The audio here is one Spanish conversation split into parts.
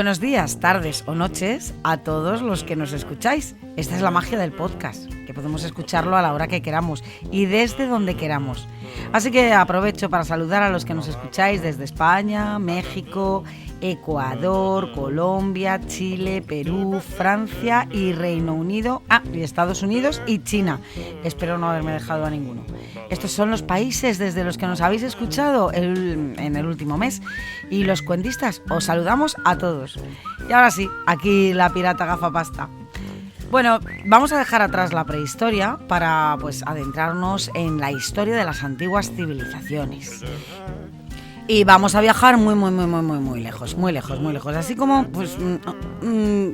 Buenos días, tardes o noches a todos los que nos escucháis. Esta es la magia del podcast, que podemos escucharlo a la hora que queramos y desde donde queramos. Así que aprovecho para saludar a los que nos escucháis desde España, México, Ecuador, Colombia, Chile, Perú, Francia y Reino Unido, y Estados Unidos y China. Espero no haberme dejado a ninguno. Estos son los países desde los que nos habéis escuchado en el último mes. Y los cuentistas, os saludamos a todos. Y ahora sí, aquí la pirata gafapasta. Bueno, vamos a dejar atrás la prehistoria para adentrarnos en la historia de las antiguas civilizaciones. Y vamos a viajar muy lejos. Así como,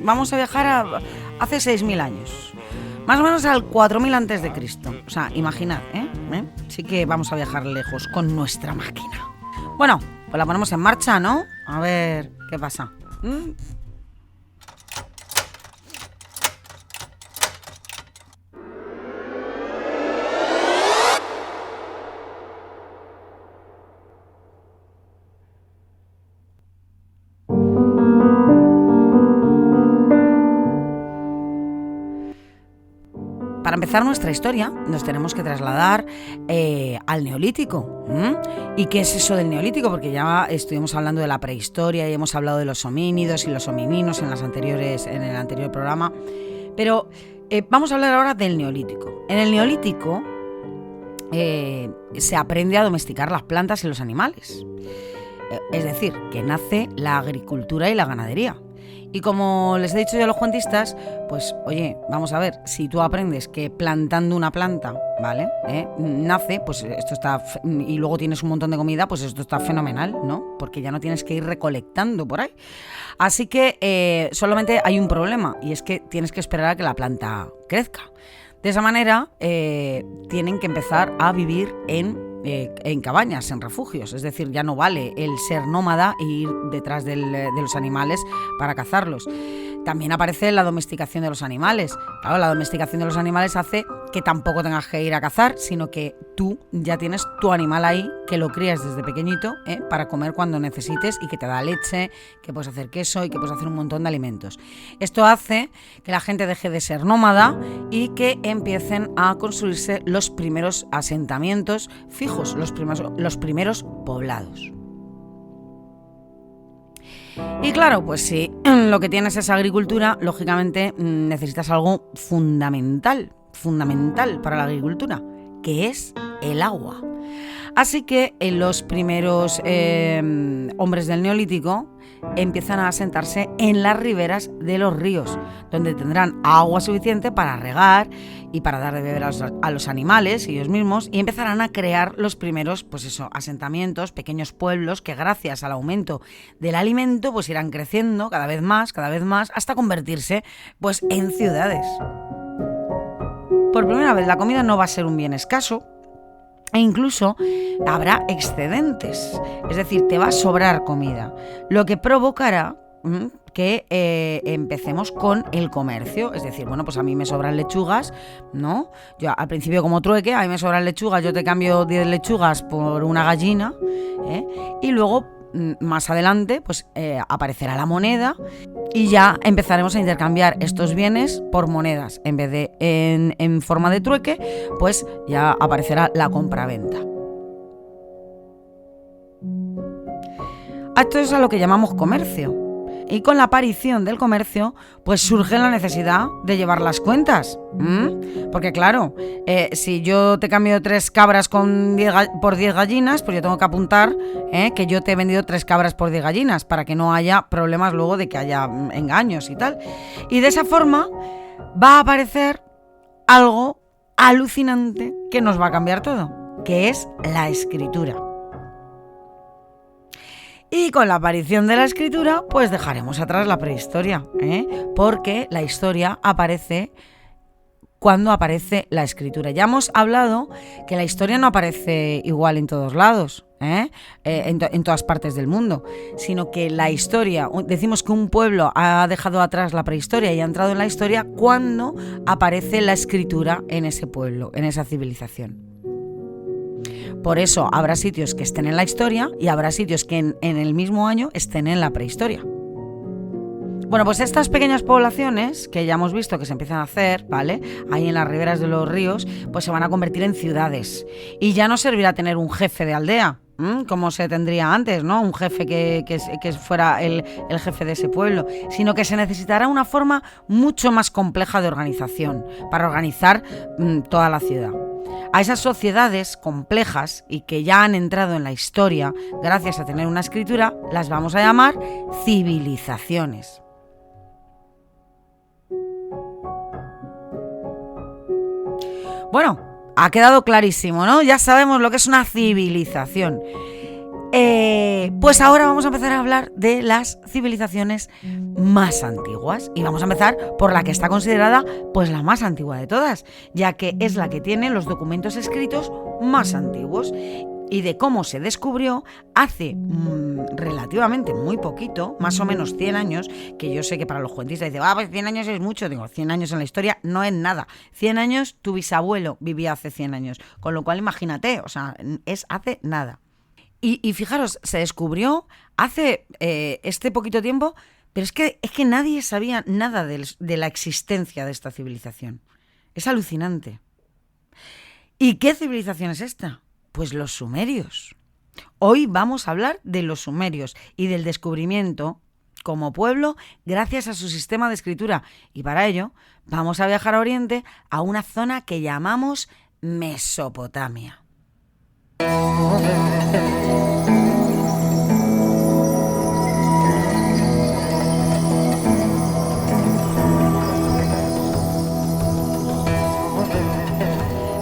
vamos a viajar a hace 6.000 años. Más o menos al 4.000 antes de Cristo. O sea, imaginad, Sí que vamos a viajar lejos con nuestra máquina. Bueno, pues la ponemos en marcha, ¿no? A ver, ¿qué pasa? Para empezar nuestra historia nos tenemos que trasladar al Neolítico. ¿Y qué es eso del Neolítico? Porque ya estuvimos hablando de la prehistoria y hemos hablado de los homínidos y los homininos en el anterior programa. Pero vamos a hablar ahora del Neolítico. En el Neolítico se aprende a domesticar las plantas y los animales. Es decir, que nace la agricultura y la ganadería. Y como les he dicho yo a los cuentistas, pues oye, vamos a ver, si tú aprendes que plantando una planta, ¿vale? Nace, pues esto está, y luego tienes un montón de comida, pues esto está fenomenal, ¿no? Porque ya no tienes que ir recolectando por ahí. Así que solamente hay un problema, y es que tienes que esperar a que la planta crezca. De esa manera tienen que empezar a vivir en cabañas, en refugios. Es decir, ya no vale el ser nómada e ir detrás de los animales para cazarlos. También aparece la domesticación de los animales. Claro, la domesticación de los animales hace que tampoco tengas que ir a cazar, sino que tú ya tienes tu animal ahí, que lo crías desde pequeñito, para comer cuando necesites y que te da leche, que puedes hacer queso y que puedes hacer un montón de alimentos. Esto hace que la gente deje de ser nómada y que empiecen a construirse los primeros asentamientos fijos, los primeros poblados. Y claro, pues si lo que tienes es agricultura, lógicamente necesitas algo fundamental para la agricultura, que es el agua. Así que los primeros hombres del Neolítico empiezan a asentarse en las riberas de los ríos, donde tendrán agua suficiente para regar y para dar de beber a los animales ellos mismos, y empezarán a crear los primeros asentamientos, pequeños pueblos que gracias al aumento del alimento pues irán creciendo cada vez más, hasta convertirse pues en ciudades. Por primera vez la comida no va a ser un bien escaso, e incluso habrá excedentes, es decir, te va a sobrar comida, lo que provocará que empecemos con el comercio. Es decir, bueno, pues a mí me sobran lechugas, ¿no? Yo al principio como trueque, a mí me sobran lechugas, yo te cambio 10 lechugas por una gallina, y luego más adelante pues aparecerá la moneda y ya empezaremos a intercambiar estos bienes por monedas. En vez de en forma de trueque, pues ya aparecerá la compraventa. Esto es a lo que llamamos comercio. Y con la aparición del comercio, pues surge la necesidad de llevar las cuentas. Porque claro, si yo te cambio 3 cabras por 10 gallinas, pues yo tengo que apuntar que yo te he vendido 3 cabras por 10 gallinas, para que no haya problemas luego de que haya engaños y tal. Y de esa forma va a aparecer algo alucinante que nos va a cambiar todo, que es la escritura. Y con la aparición de la escritura, pues dejaremos atrás la prehistoria, porque la historia aparece cuando aparece la escritura. Ya hemos hablado que la historia no aparece igual en todos lados, en todas partes del mundo, sino que la historia, decimos que un pueblo ha dejado atrás la prehistoria y ha entrado en la historia cuando aparece la escritura en ese pueblo, en esa civilización. Por eso habrá sitios que estén en la historia y habrá sitios que en el mismo año estén en la prehistoria. Bueno, pues estas pequeñas poblaciones que ya hemos visto que se empiezan a hacer, ¿vale? Ahí en las riberas de los ríos, pues se van a convertir en ciudades. Y ya no servirá tener un jefe de aldea, como se tendría antes, ¿no? Un jefe que fuera el jefe de ese pueblo, sino que se necesitará una forma mucho más compleja de organización para organizar toda la ciudad. A esas sociedades complejas y que ya han entrado en la historia gracias a tener una escritura, las vamos a llamar civilizaciones. Bueno, ha quedado clarísimo, ¿no? Ya sabemos lo que es una civilización. Pues ahora vamos a empezar a hablar de las civilizaciones más antiguas y vamos a empezar por la que está considerada pues la más antigua de todas, ya que es la que tiene los documentos escritos más antiguos y de cómo se descubrió hace relativamente muy poquito, más o menos 100 años, que yo sé que para los cuentistas dicen, pues 100 años es mucho, digo, 100 años en la historia no es nada. 100 años, tu bisabuelo vivía hace 100 años, con lo cual imagínate, o sea, es hace nada. Y fijaros, se descubrió hace este poquito tiempo, pero es que nadie sabía nada de la existencia de esta civilización. Es alucinante. ¿Y qué civilización es esta? Pues los sumerios. Hoy vamos a hablar de los sumerios y del descubrimiento como pueblo gracias a su sistema de escritura. Y para ello vamos a viajar a Oriente, a una zona que llamamos Mesopotamia.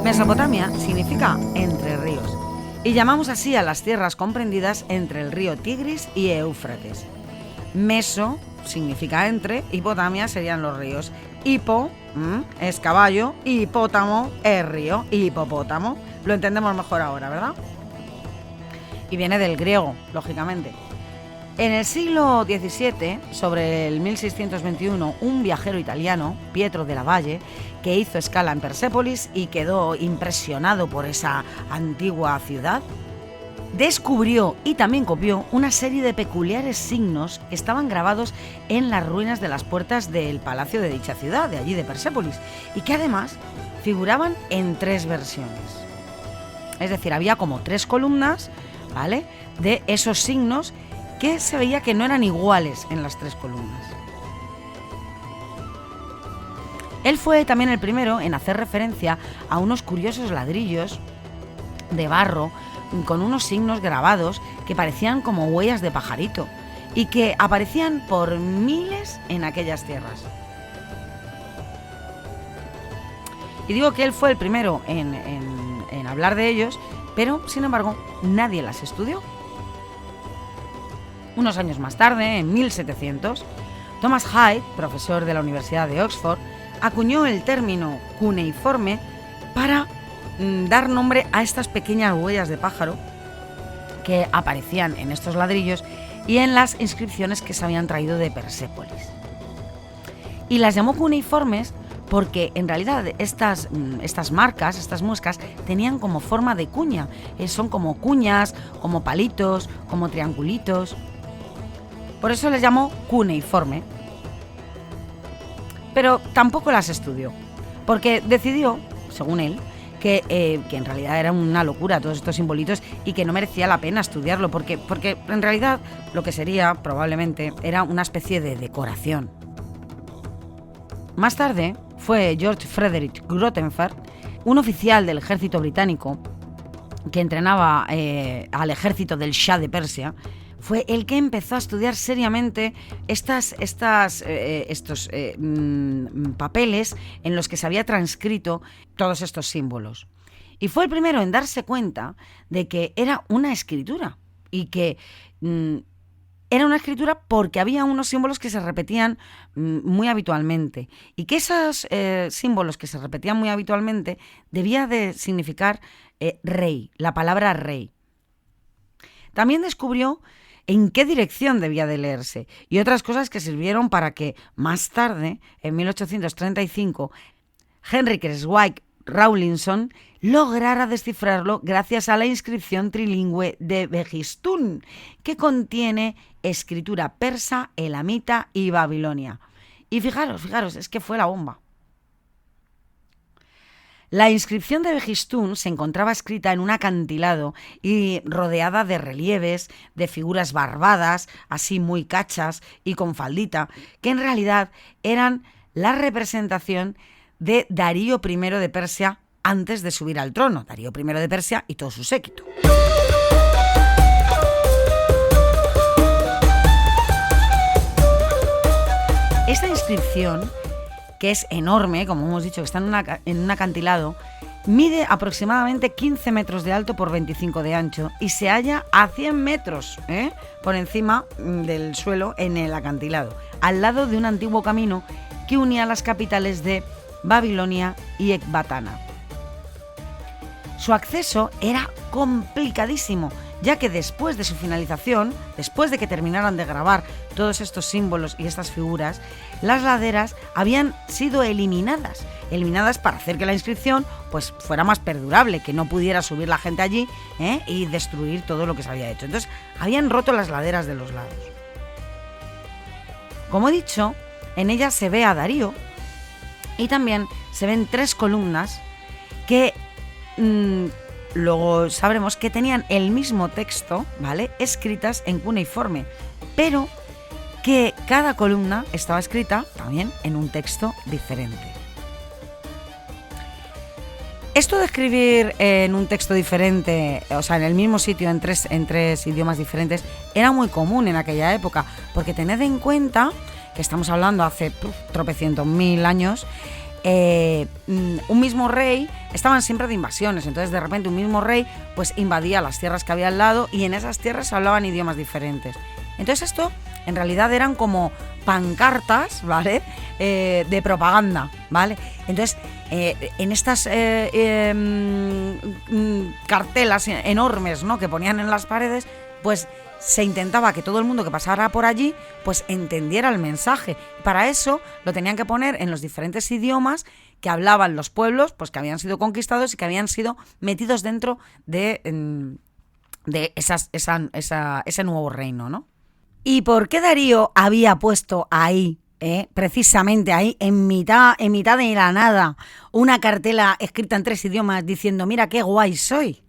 Mesopotamia significa entre ríos y llamamos así a las tierras comprendidas entre el río Tigris y Éufrates. Meso significa entre y Potamia serían los ríos. Hipo es caballo y hipótamo es río. Hipopótamo. Lo entendemos mejor ahora, ¿verdad? Y viene del griego, lógicamente. En el siglo XVII, sobre el 1621, un viajero italiano, Pietro della Valle, que hizo escala en Persépolis y quedó impresionado por esa antigua ciudad, descubrió y también copió una serie de peculiares signos que estaban grabados en las ruinas de las puertas del palacio de dicha ciudad, de allí de Persépolis, y que además figuraban en 3 versiones. Es decir, había como 3 columnas, ¿vale?, de esos signos que se veía que no eran iguales en las 3 columnas. Él fue también el primero en hacer referencia a unos curiosos ladrillos de barro con unos signos grabados que parecían como huellas de pajarito y que aparecían por miles en aquellas tierras. Y digo que él fue el primero en hablar de ellos, pero sin embargo nadie las estudió. Unos años más tarde, en 1700, Thomas Hyde, profesor de la Universidad de Oxford, acuñó el término cuneiforme para dar nombre a estas pequeñas huellas de pájaro que aparecían en estos ladrillos y en las inscripciones que se habían traído de Persépolis. Y las llamó cuneiformes porque en realidad estas marcas, estas muescas, tenían como forma de cuña. Son como cuñas, como palitos, como triangulitos. Por eso les llamó cuneiforme. Pero tampoco las estudió, porque decidió, según él, que en realidad era una locura todos estos simbolitos y que no merecía la pena estudiarlo, porque en realidad lo que sería probablemente era una especie de decoración. Más tarde fue George Frederick Grotefend, un oficial del ejército británico que entrenaba al ejército del Shah de Persia, fue el que empezó a estudiar seriamente estos papeles en los que se había transcrito todos estos símbolos. Y fue el primero en darse cuenta de que era una escritura y que era una escritura porque había unos símbolos que se repetían muy habitualmente y que esos símbolos que se repetían muy habitualmente debía de significar rey, la palabra rey. También descubrió en qué dirección debía de leerse y otras cosas que sirvieron para que más tarde, en 1835, Henrik Zweig Rawlinson lograra descifrarlo gracias a la inscripción trilingüe de Behistún, que contiene escritura persa, elamita y babilonia. Y fijaros, es que fue la bomba. La inscripción de Behistún se encontraba escrita en un acantilado y rodeada de relieves, de figuras barbadas, así muy cachas y con faldita, que en realidad eran la representación de Darío I de Persia antes de subir al trono, Darío I de Persia y todo su séquito. Esta inscripción, que es enorme, como hemos dicho, que está en un acantilado, mide aproximadamente 15 metros de alto por 25 de ancho y se halla a 100 metros por encima del suelo en el acantilado, al lado de un antiguo camino que unía las capitales de Babilonia y Ecbatana. Su acceso era complicadísimo, ya que después de su finalización, después de que terminaran de grabar todos estos símbolos y estas figuras, las laderas habían sido eliminadas para hacer que la inscripción pues fuera más perdurable, que no pudiera subir la gente allí y destruir todo lo que se había hecho. Entonces, habían roto las laderas de los lados. Como he dicho, en ella se ve a Darío y también se ven 3 columnas que luego sabremos que tenían el mismo texto, ¿vale?, escritas en cuneiforme, pero que cada columna estaba escrita también en un texto diferente. Esto de escribir en un texto diferente, o sea, en el mismo sitio, en tres idiomas diferentes, era muy común en aquella época, porque tened en cuenta que estamos hablando hace tropecientos mil años. Un mismo rey, estaban siempre de invasiones, entonces de repente un mismo rey pues invadía las tierras que había al lado y en esas tierras hablaban idiomas diferentes. Entonces esto en realidad eran como pancartas, ¿vale?, de propaganda, ¿vale? Entonces en estas cartelas enormes, ¿no?, que ponían en las paredes, pues se intentaba que todo el mundo que pasara por allí pues entendiera el mensaje. Para eso lo tenían que poner en los diferentes idiomas que hablaban los pueblos pues que habían sido conquistados y que habían sido metidos dentro de ese nuevo reino, ¿no? ¿Y por qué Darío había puesto ahí, precisamente ahí, en mitad de la nada, una cartela escrita en 3 idiomas diciendo mira qué guay soy?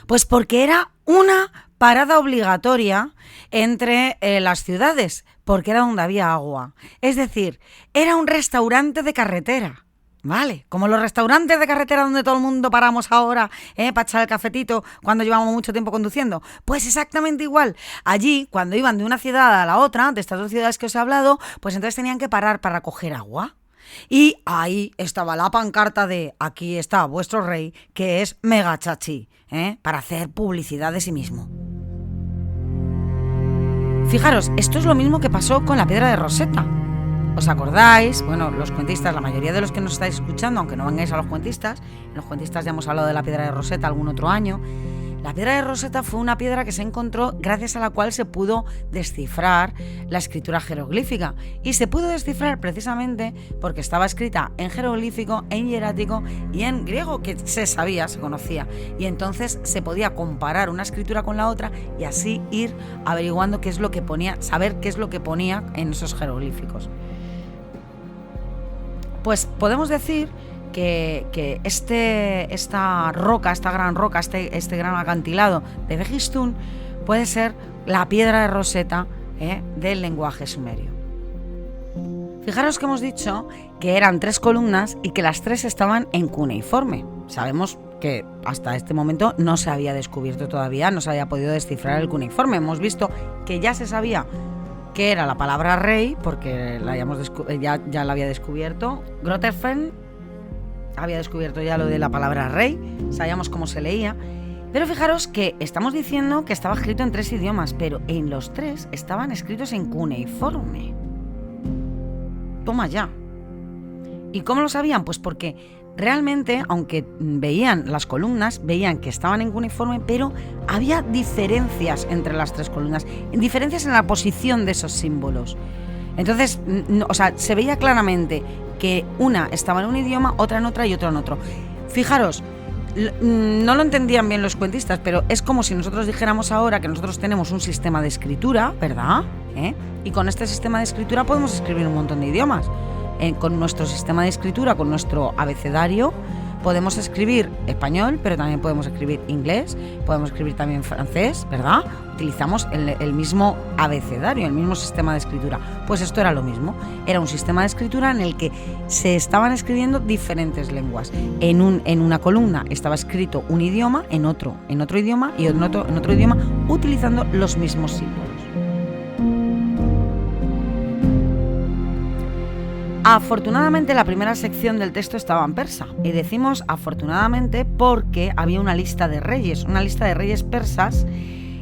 Pues porque era una parada obligatoria entre las ciudades, porque era donde había agua. Es decir, era un restaurante de carretera, ¿vale? Como los restaurantes de carretera donde todo el mundo paramos ahora para echar el cafetito cuando llevamos mucho tiempo conduciendo. Pues exactamente igual. Allí, cuando iban de una ciudad a la otra, de estas 2 ciudades que os he hablado, pues entonces tenían que parar para coger agua. Y ahí estaba la pancarta de aquí está vuestro rey, que es mega chachi, para hacer publicidad de sí mismo. Fijaros, esto es lo mismo que pasó con la piedra de Rosetta. ¿Os acordáis? Bueno, los cuentistas, la mayoría de los que nos estáis escuchando, aunque no vengáis a los cuentistas, en los cuentistas ya hemos hablado de la piedra de Rosetta algún otro año. La piedra de Rosetta fue una piedra que se encontró gracias a la cual se pudo descifrar la escritura jeroglífica. Y se pudo descifrar precisamente porque estaba escrita en jeroglífico, en hierático y en griego, que se sabía, se conocía. Y entonces se podía comparar una escritura con la otra y así ir averiguando qué es lo que ponía, saber qué es lo que ponía en esos jeroglíficos. Pues podemos decir que esta gran roca, este gran acantilado de Behistún puede ser la piedra de Rosetta del lenguaje sumerio. Fijaros que hemos dicho que eran 3 columnas y que las 3 estaban en cuneiforme. Sabemos que hasta este momento no se había descubierto todavía, no se había podido descifrar el cuneiforme. Hemos visto que ya se sabía que era la palabra rey, porque ya la había descubierto. Grotefend había descubierto ya lo de la palabra rey, sabíamos cómo se leía, pero fijaros que estamos diciendo que estaba escrito en 3 idiomas, pero en los 3 estaban escritos en cuneiforme. Toma ya. ¿Y cómo lo sabían? Pues porque realmente, aunque veían las columnas, veían que estaban en cuneiforme, pero había diferencias entre las 3 columnas, diferencias en la posición de esos símbolos. Entonces, se veía claramente que una estaba en un idioma, otra en otra y otra en otro. Fijaros, no lo entendían bien los cuentistas, pero es como si nosotros dijéramos ahora que nosotros tenemos un sistema de escritura, ¿verdad? Y con este sistema de escritura podemos escribir un montón de idiomas. Con nuestro sistema de escritura, con nuestro abecedario, podemos escribir español, pero también podemos escribir inglés, podemos escribir también francés, ¿verdad? Utilizamos el mismo abecedario, el mismo sistema de escritura. Pues esto era lo mismo, era un sistema de escritura en el que se estaban escribiendo diferentes lenguas. En una columna estaba escrito un idioma, en otro idioma y en otro idioma, utilizando los mismos símbolos. Afortunadamente la primera sección del texto estaba en persa, y decimos afortunadamente porque había una lista de reyes persas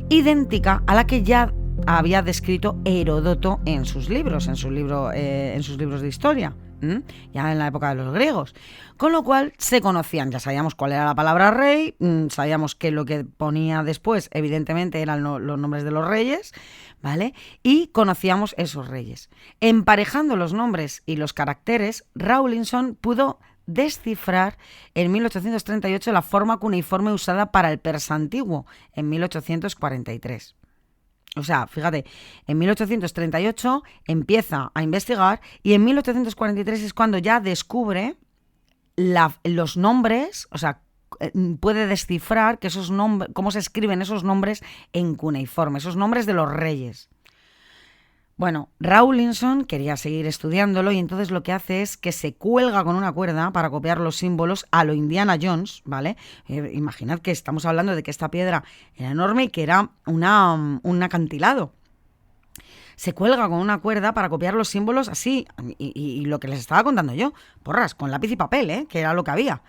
idéntica a la que ya había descrito Heródoto en sus libros de historia, ya en la época de los griegos. Con lo cual se conocían, ya sabíamos cuál era la palabra rey, sabíamos que lo que ponía después evidentemente eran los nombres de los reyes, ¿vale? Y conocíamos esos reyes. Emparejando los nombres y los caracteres, Rawlinson pudo descifrar en 1838 la forma cuneiforme usada para el persa antiguo, en 1843. O sea, fíjate, en 1838 empieza a investigar y en 1843 es cuando ya descubre los nombres, o sea, puede descifrar que esos nombres, cómo se escriben esos nombres en cuneiforme, esos nombres de los reyes. Bueno, Rawlinson quería seguir estudiándolo y entonces lo que hace es que se cuelga con una cuerda para copiar los símbolos a lo Indiana Jones, ¿vale? Imaginad que estamos hablando de que esta piedra era enorme y que era un acantilado. Se cuelga con una cuerda para copiar los símbolos así, y lo que les estaba contando yo, porras, con lápiz y papel, que era lo que había.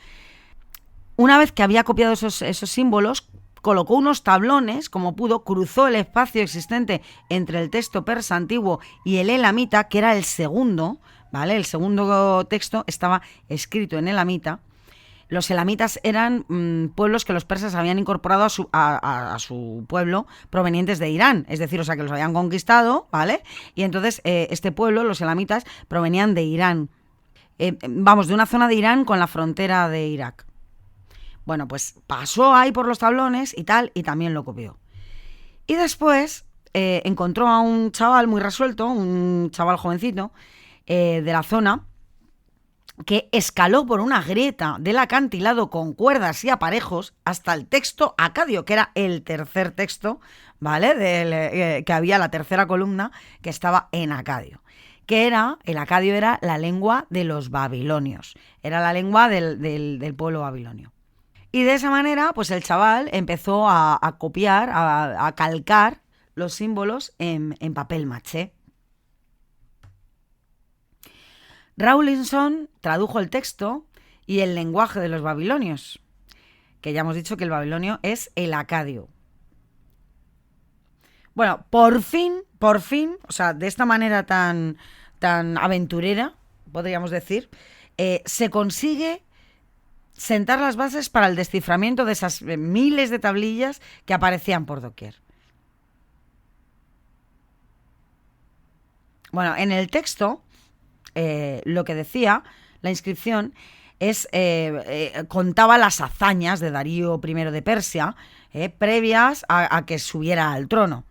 Una vez que había copiado esos símbolos, colocó unos tablones, como pudo, cruzó el espacio existente entre el texto persa antiguo y el elamita, que era el segundo, ¿vale? El segundo texto estaba escrito en elamita. Los elamitas eran pueblos que los persas habían incorporado a su pueblo provenientes de Irán, es decir, o sea, que los habían conquistado, ¿vale? Y entonces este pueblo, los elamitas, provenían de Irán, de una zona de Irán con la frontera de Irak. Bueno, pues pasó ahí por los tablones y tal, y también lo copió. Y después encontró a un chaval muy resuelto, un chaval jovencito de la zona, que escaló por una grieta del acantilado con cuerdas y aparejos hasta el texto acadio, que era el tercer texto, ¿vale? Que había la tercera columna que estaba en acadio. El acadio era la lengua de los babilonios, era la lengua del pueblo babilonio. Y de esa manera, pues el chaval empezó a copiar, a calcar los símbolos en papel maché. Rawlinson tradujo el texto y el lenguaje de los babilonios, que ya hemos dicho que el babilonio es el acadio. Bueno, por fin, o sea, de esta manera tan aventurera, podríamos decir, se consigue sentar las bases para el desciframiento de esas miles de tablillas que aparecían por doquier. Bueno, en el texto, lo que decía la inscripción contaba las hazañas de Darío I de Persia, previas a que subiera al trono.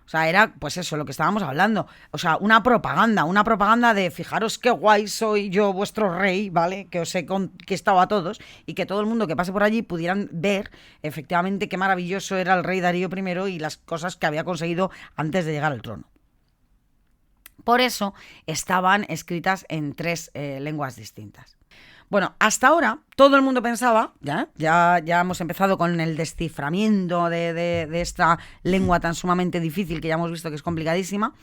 O sea, era pues eso, lo que estábamos hablando. O sea, una propaganda de fijaros qué guay soy yo, vuestro rey, ¿vale? Que os he conquistado a todos y que todo el mundo que pase por allí pudieran ver efectivamente qué maravilloso era el rey Darío I y las cosas que había conseguido antes de llegar al trono. Por eso estaban escritas en 3 lenguas distintas. Bueno, hasta ahora todo el mundo pensaba, ya hemos empezado con el desciframiento de esta lengua tan sumamente difícil que ya hemos visto que es complicadísima,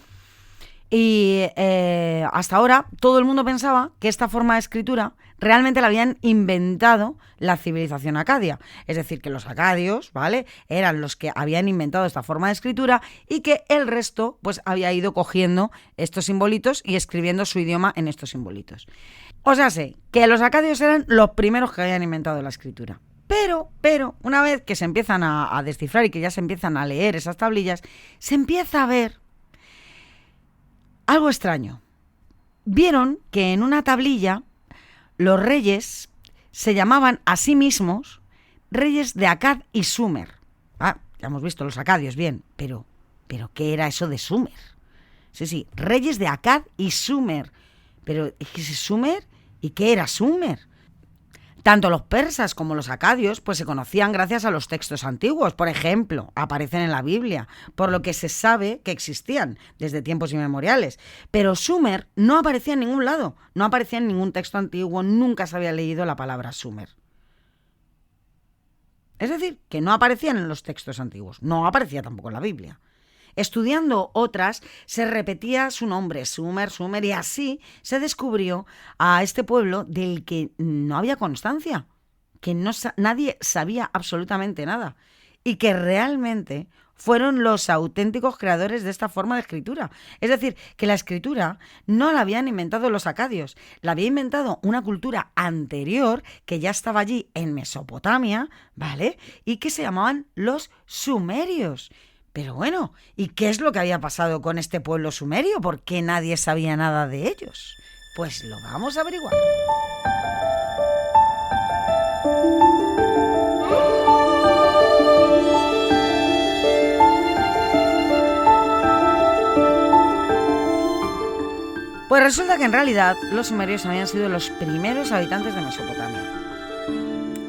y hasta ahora todo el mundo pensaba que esta forma de escritura realmente la habían inventado la civilización acadia, es decir, que los acadios, ¿vale?, eran los que habían inventado esta forma de escritura y que el resto pues había ido cogiendo estos simbolitos y escribiendo su idioma en estos simbolitos. O sea, sé que los acadios eran los primeros que habían inventado la escritura. Pero, una vez que se empiezan a descifrar y que ya se empiezan a leer esas tablillas, se empieza a ver algo extraño. Vieron que en una tablilla los reyes se llamaban a sí mismos reyes de Akkad y Sumer. Ah, ya hemos visto los acadios, bien, pero ¿qué era eso de Sumer? Sí, reyes de Akkad y Sumer. Pero, ¿qué es Sumer? ¿Y qué era Sumer? Tanto los persas como los acadios pues se conocían gracias a los textos antiguos. Por ejemplo, aparecen en la Biblia, por lo que se sabe que existían desde tiempos inmemoriales. Pero Sumer no aparecía en ningún lado, no aparecía en ningún texto antiguo, nunca se había leído la palabra Sumer. Es decir, que no aparecían en los textos antiguos, no aparecía tampoco en la Biblia. Estudiando otras, se repetía su nombre, Sumer, y así se descubrió a este pueblo del que no había constancia, que nadie sabía absolutamente nada, y que realmente fueron los auténticos creadores de esta forma de escritura. Es decir, que la escritura no la habían inventado los acadios, la había inventado una cultura anterior que ya estaba allí en Mesopotamia, ¿vale? Y que se llamaban los sumerios. Pero bueno, ¿y qué es lo que había pasado con este pueblo sumerio? ¿Por qué nadie sabía nada de ellos? Pues lo vamos a averiguar. Pues resulta que en realidad los sumerios habían sido los primeros habitantes de Mesopotamia.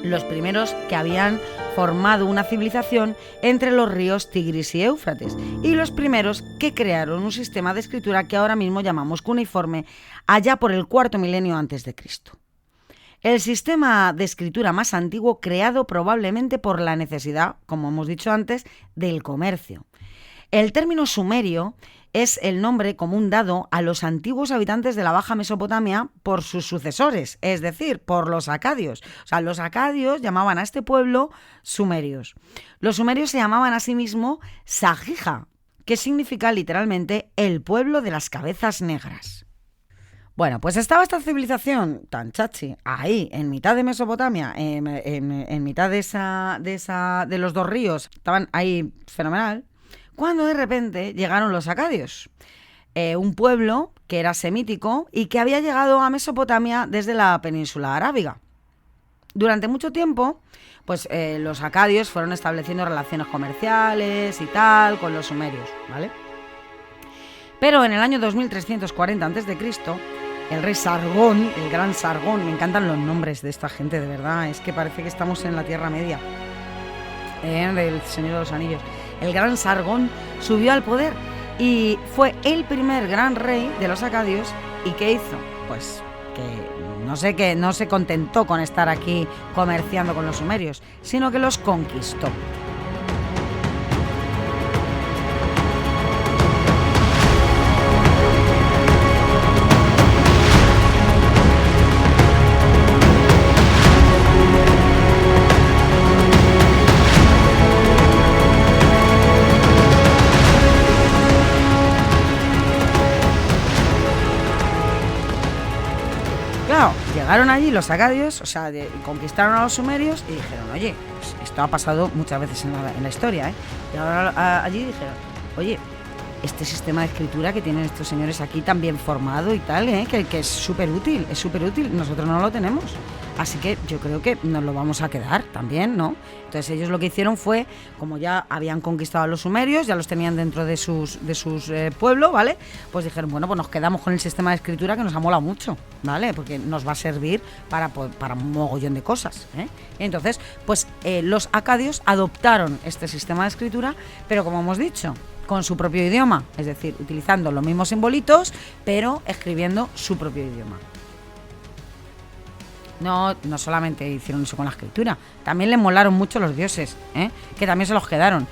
Los primeros que habían formado una civilización entre los ríos Tigris y Éufrates, y los primeros que crearon un sistema de escritura que ahora mismo llamamos cuneiforme, allá por el cuarto milenio antes de Cristo. El sistema de escritura más antiguo creado probablemente por la necesidad, como hemos dicho antes, del comercio. El término sumerio es el nombre común dado a los antiguos habitantes de la Baja Mesopotamia por sus sucesores, es decir, por los acadios. O sea, los acadios llamaban a este pueblo sumerios. Los sumerios se llamaban a sí mismos Sagija, que significa literalmente el pueblo de las cabezas negras. Bueno, pues estaba esta civilización tan chachi ahí, en mitad de Mesopotamia, en mitad de los dos ríos, estaban ahí fenomenal, cuando de repente llegaron los acadios, un pueblo que era semítico y que había llegado a Mesopotamia desde la península arábiga. Durante mucho tiempo, pues los acadios fueron estableciendo relaciones comerciales y tal con los sumerios, ¿vale? Pero en el año 2340 a.C., el rey Sargón, el gran Sargón, me encantan los nombres de esta gente, de verdad, es que parece que estamos en la Tierra Media, del Señor de los Anillos. El gran Sargón subió al poder y fue el primer gran rey de los acadios. ¿Y qué hizo? Pues que no se contentó con estar aquí comerciando con los sumerios, sino que los conquistó. Claro, llegaron allí los acadios, o sea, conquistaron a los sumerios y dijeron, oye, pues esto ha pasado muchas veces en la historia, ¿eh? Y ahora allí dijeron, oye, este sistema de escritura que tienen estos señores aquí tan bien formado y tal, que es súper útil, nosotros no lo tenemos. Así que yo creo que nos lo vamos a quedar también, ¿no? Entonces ellos lo que hicieron fue, como ya habían conquistado a los sumerios, ya los tenían dentro de sus pueblos, ¿vale? Pues dijeron, bueno, pues nos quedamos con el sistema de escritura que nos ha molado mucho, ¿vale? Porque nos va a servir para un mogollón de cosas, ¿eh? Y entonces, pues los acadios adoptaron este sistema de escritura, pero como hemos dicho, con su propio idioma, es decir, utilizando los mismos simbolitos, pero escribiendo su propio idioma. No solamente hicieron eso con la escritura, también les molaron mucho los dioses, que también se los quedaron.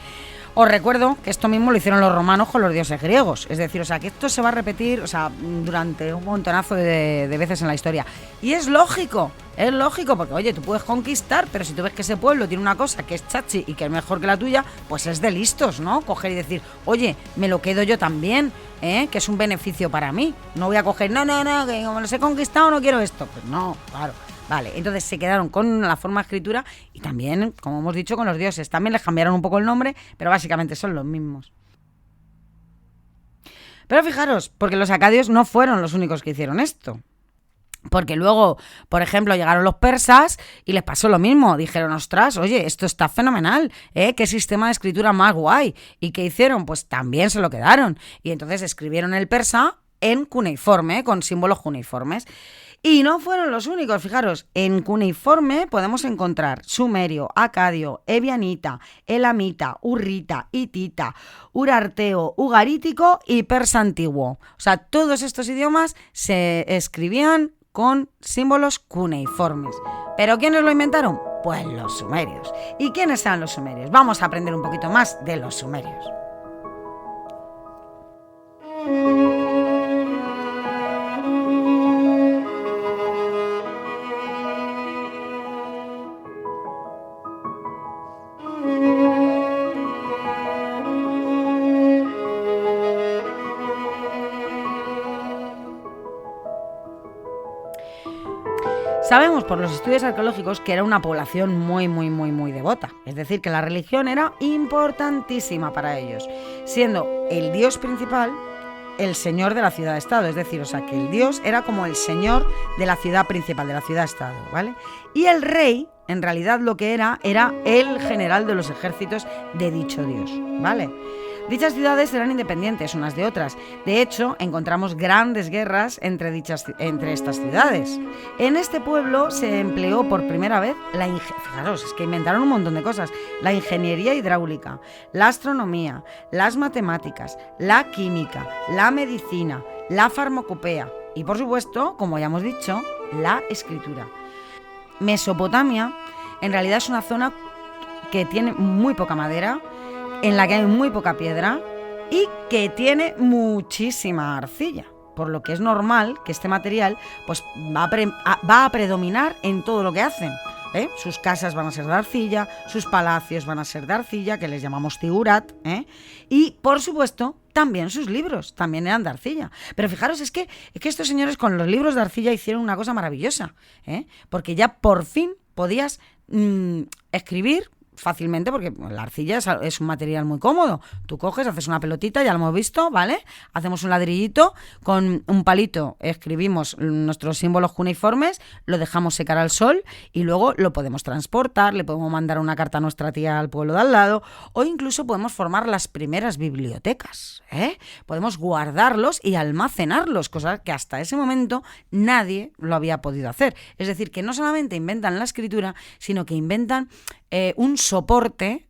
Os recuerdo que esto mismo lo hicieron los romanos con los dioses griegos, es decir, o sea, que esto se va a repetir, o sea, durante un montonazo de veces en la historia. Y es lógico, porque oye, tú puedes conquistar, pero si tú ves que ese pueblo tiene una cosa que es chachi y que es mejor que la tuya, pues es de listos, ¿no? Coger y decir, oye, me lo quedo yo también, que es un beneficio para mí. No voy a coger, no, que como los he conquistado no quiero esto. Pues no, claro. Vale, entonces se quedaron con la forma de escritura y también, como hemos dicho, con los dioses. También les cambiaron un poco el nombre, pero básicamente son los mismos. Pero fijaros, porque los acadios no fueron los únicos que hicieron esto. Porque luego, por ejemplo, llegaron los persas y les pasó lo mismo. Dijeron, ostras, oye, esto está fenomenal, ¿eh? ¿Qué sistema de escritura más guay? ¿Y qué hicieron? Pues también se lo quedaron. Y entonces escribieron el persa en cuneiforme, con símbolos cuneiformes. Y no fueron los únicos, fijaros, en cuneiforme podemos encontrar sumerio, acadio, ebianita, elamita, urrita, hitita, urarteo, ugarítico y persa antiguo. O sea, todos estos idiomas se escribían con símbolos cuneiformes. ¿Pero quiénes lo inventaron? Pues los sumerios. ¿Y quiénes eran los sumerios? Vamos a aprender un poquito más de los sumerios. Sabemos por los estudios arqueológicos que era una población muy devota, es decir, que la religión era importantísima para ellos, siendo el dios principal el señor de la ciudad-estado, es decir, o sea, que el dios era como el señor de la ciudad principal, de la ciudad-estado, ¿vale? Y el rey, en realidad lo que era el general de los ejércitos de dicho dios, ¿vale? Dichas ciudades eran independientes unas de otras. De hecho, encontramos grandes guerras entre estas ciudades. En este pueblo se empleó por primera vez fijaros, es que inventaron un montón de cosas. La ingeniería hidráulica, la astronomía, las matemáticas, la química, la medicina, la farmacopea y, por supuesto, como ya hemos dicho, la escritura. Mesopotamia, en realidad, es una zona que tiene muy poca madera, en la que hay muy poca piedra y que tiene muchísima arcilla, por lo que es normal que este material pues, va a predominar en todo lo que hacen. Sus casas van a ser de arcilla, sus palacios van a ser de arcilla, que les llamamos zigurat, y por supuesto también sus libros también eran de arcilla. Pero fijaros, es que estos señores con los libros de arcilla hicieron una cosa maravillosa, porque ya por fin podías escribir fácilmente, porque la arcilla es un material muy cómodo. Tú coges, haces una pelotita, ya lo hemos visto, ¿vale? Hacemos un ladrillito, con un palito escribimos nuestros símbolos cuneiformes, lo dejamos secar al sol y luego lo podemos transportar, le podemos mandar una carta a nuestra tía al pueblo de al lado, o incluso podemos formar las primeras bibliotecas, podemos guardarlos y almacenarlos, cosa que hasta ese momento nadie lo había podido hacer. Es decir, que no solamente inventan la escritura, sino que inventan un soporte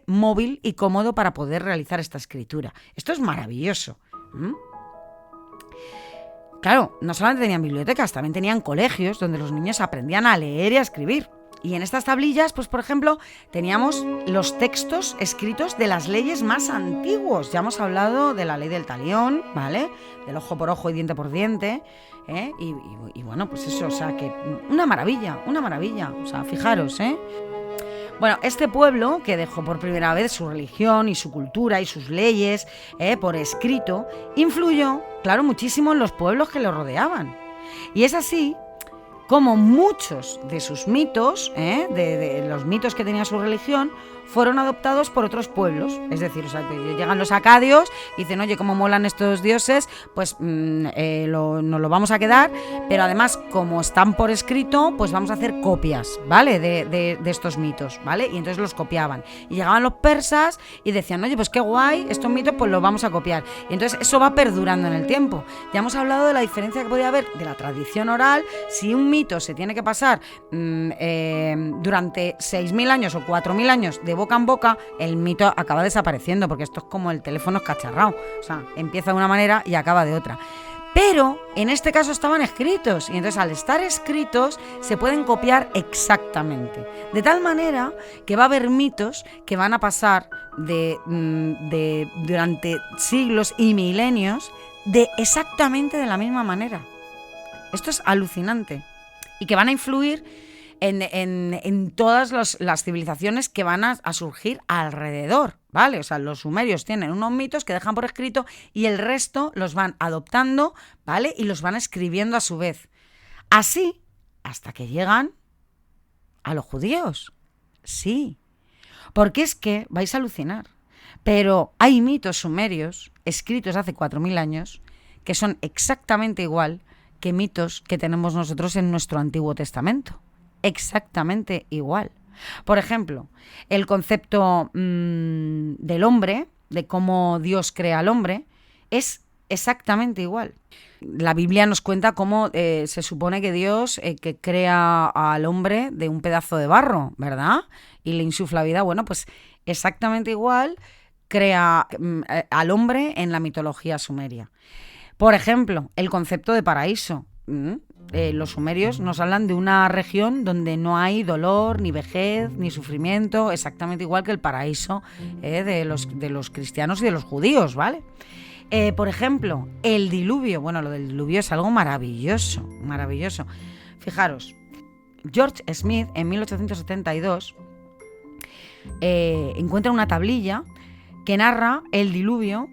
móvil y cómodo para poder realizar esta escritura. Esto es maravilloso. Claro, no solamente tenían bibliotecas, también tenían colegios donde los niños aprendían a leer y a escribir. Y en estas tablillas, pues por ejemplo, teníamos los textos escritos de las leyes más antiguos. Ya hemos hablado de la ley del talión, ¿vale? Del ojo por ojo y diente por diente. Y bueno, pues eso, o sea, que una maravilla. O sea, fijaros, Bueno, este pueblo, que dejó por primera vez su religión y su cultura y sus leyes por escrito, influyó, claro, muchísimo en los pueblos que lo rodeaban. Y es así como muchos de sus mitos, de los mitos que tenía su religión, fueron adoptados por otros pueblos. Es decir, o sea, llegan los acadios y dicen, oye, cómo molan estos dioses, pues nos lo vamos a quedar, pero además, como están por escrito, pues vamos a hacer copias, ¿vale? De estos mitos, ¿vale? Y entonces los copiaban. Y llegaban los persas y decían, oye, pues qué guay, estos mitos pues los vamos a copiar. Y entonces eso va perdurando en el tiempo. Ya hemos hablado de la diferencia que podía haber de la tradición oral. Si un mito se tiene que pasar durante 6.000 años o 4.000 años de boca en boca, el mito acaba desapareciendo, porque esto es como el teléfono escacharrado, o sea, empieza de una manera y acaba de otra. Pero en este caso estaban escritos, y entonces al estar escritos se pueden copiar exactamente, de tal manera que va a haber mitos que van a pasar durante siglos y milenios exactamente de la misma manera. Esto es alucinante, y que van a influir en todas las civilizaciones que van a surgir alrededor, ¿vale? O sea, los sumerios tienen unos mitos que dejan por escrito y el resto los van adoptando, ¿vale? Y los van escribiendo a su vez. Así, hasta que llegan a los judíos. Sí, porque es que vais a alucinar, pero hay mitos sumerios escritos hace 4.000 años que son exactamente igual que mitos que tenemos nosotros en nuestro Antiguo Testamento. Exactamente igual. Por ejemplo, el concepto del hombre, de cómo Dios crea al hombre, es exactamente igual. La Biblia nos cuenta cómo se supone que Dios que crea al hombre de un pedazo de barro, ¿verdad? Y le insufla vida. Bueno, pues exactamente igual crea al hombre en la mitología sumeria. Por ejemplo, el concepto de paraíso. Los sumerios nos hablan de una región donde no hay dolor, ni vejez, ni sufrimiento, exactamente igual que el paraíso de los cristianos y de los judíos, ¿vale? Por ejemplo, el diluvio. Bueno, lo del diluvio es algo maravilloso, maravilloso. Fijaros, George Smith en 1872 encuentra una tablilla que narra el diluvio,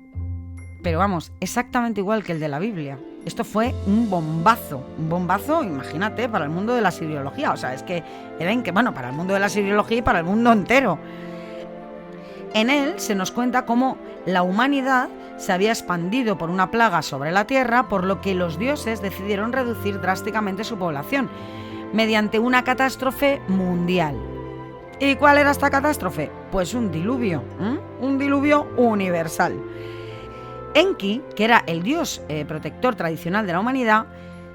pero vamos, exactamente igual que el de la Biblia. Esto fue un bombazo, imagínate, para el mundo de la asiriología. O sea, es que era bueno, para el mundo de la asiriología y para el mundo entero. En él se nos cuenta cómo la humanidad se había expandido por una plaga sobre la tierra, por lo que los dioses decidieron reducir drásticamente su población mediante una catástrofe mundial. ¿Y cuál era esta catástrofe? Pues un diluvio universal. Enki, que era el dios protector tradicional de la humanidad,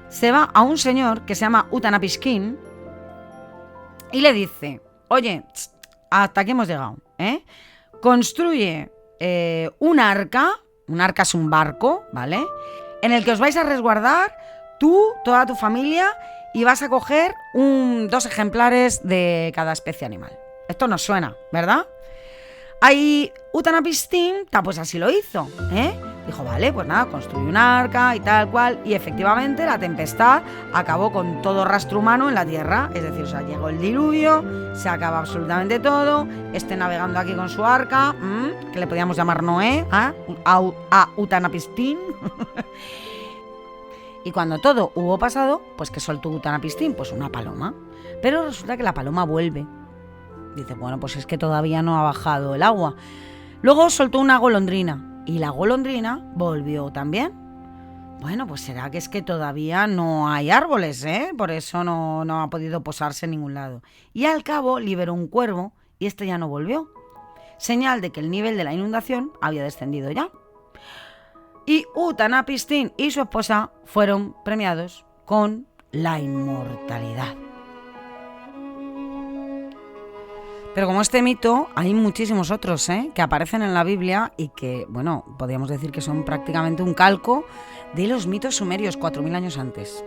se va a un señor que se llama Utnapishtim y le dice: oye, hasta aquí hemos llegado, construye un arca es un barco, ¿vale?, en el que os vais a resguardar tú, toda tu familia, y vas a coger 2 ejemplares de cada especie animal. Esto nos suena, ¿verdad? Ahí Utnapishtim, pues así lo hizo, Dijo, vale, pues nada, construyó un arca y tal cual, y efectivamente la tempestad acabó con todo rastro humano en la tierra. Es decir, o sea, llegó el diluvio, se acaba absolutamente todo, navegando aquí con su arca, que le podíamos llamar Noé, a Utnapishtim. Y cuando todo hubo pasado, pues que soltó Utnapishtim, pues una paloma. Pero resulta que la paloma vuelve. Dice, bueno, pues es que todavía no ha bajado el agua. Luego soltó una golondrina y la golondrina volvió también. Bueno, pues será que es que todavía no hay árboles, por eso no ha podido posarse en ningún lado. Y al cabo liberó un cuervo y ya no volvió. Señal de que el nivel de la inundación había descendido ya. Y Utnapishtim y su esposa fueron premiados con la inmortalidad. Pero como este mito, hay muchísimos otros que aparecen en la Biblia y que, bueno, podríamos decir que son prácticamente un calco de los mitos sumerios 4.000 años antes.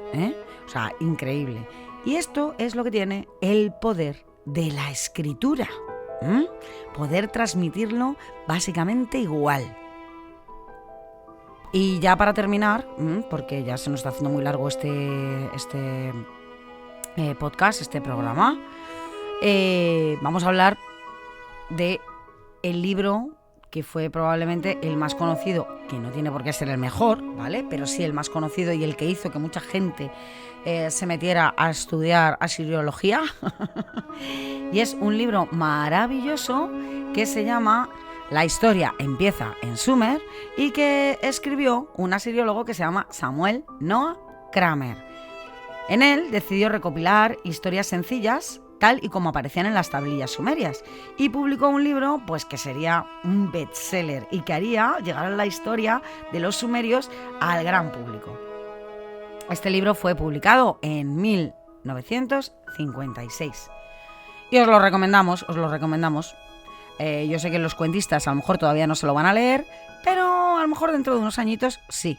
O sea, increíble. Y esto es lo que tiene el poder de la escritura. Poder transmitirlo básicamente igual. Y ya para terminar, porque ya se nos está haciendo muy largo este podcast, este programa, vamos a hablar de el libro que fue probablemente el más conocido, que no tiene por qué ser el mejor, ¿vale?, pero sí el más conocido y el que hizo que mucha gente se metiera a estudiar asiriología. Y es un libro maravilloso que se llama La historia empieza en Sumer y que escribió un asiriólogo que se llama Samuel Noah Kramer. En él decidió recopilar historias sencillas, tal y como aparecían en las tablillas sumerias, y publicó un libro pues que sería un bestseller y que haría llegar a la historia de los sumerios al gran público. Este libro fue publicado en 1956 y os lo recomendamos. Yo sé que los cuentistas a lo mejor todavía no se lo van a leer, pero a lo mejor dentro de unos añitos sí.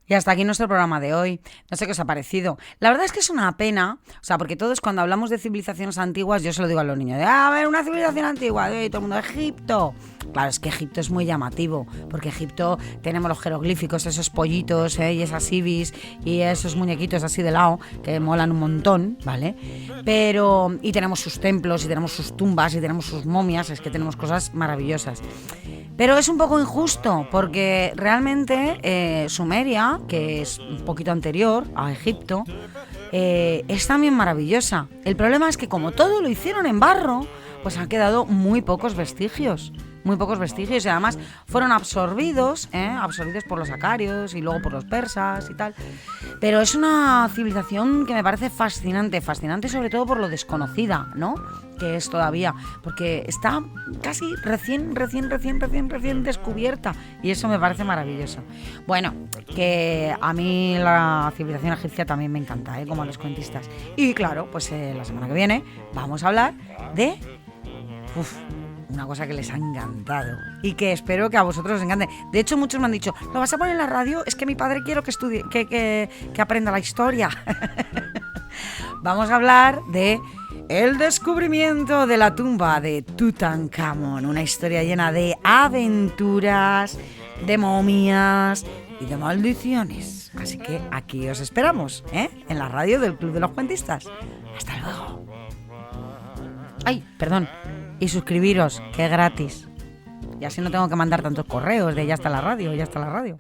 Y hasta aquí nuestro programa de hoy. No sé qué os ha parecido. La verdad es que es una pena, o sea, porque todos cuando hablamos de civilizaciones antiguas, yo se lo digo a los niños, a ver, una civilización antigua, y todo el mundo, Egipto. Claro, es que Egipto es muy llamativo, porque Egipto tenemos los jeroglíficos, esos pollitos, y esas ibis, y esos muñequitos así de lado, que molan un montón, ¿vale? Pero, y tenemos sus templos, y tenemos sus tumbas, y tenemos sus momias, es que tenemos cosas maravillosas. Pero es un poco injusto, porque realmente Sumeria, que es un poquito anterior a Egipto, es también maravillosa. El problema es que como todo lo hicieron en barro, pues han quedado muy pocos vestigios. muy pocos vestigios, y además fueron absorbidos por los acarios y luego por los persas y tal. Pero es una civilización que me parece fascinante sobre todo por lo desconocida, ¿no?, que es todavía, porque está casi recién descubierta, y eso me parece maravilloso. Bueno, que a mí la civilización egipcia también me encanta, como a los cuentistas. Y claro, pues la semana que viene vamos a hablar de una cosa que les ha encantado y que espero que a vosotros os encante. De hecho, muchos me han dicho, ¿lo vas a poner en la radio? Es que mi padre quiero que estudie, que aprenda la historia. Vamos a hablar de el descubrimiento de la tumba de Tutankamón, una historia llena de aventuras, de momias y de maldiciones. Así que aquí os esperamos, en la radio del Club de los Cuentistas. Hasta luego. Ay, perdón. Y suscribiros, que es gratis. Y así no tengo que mandar tantos correos de ya está la radio, ya está la radio.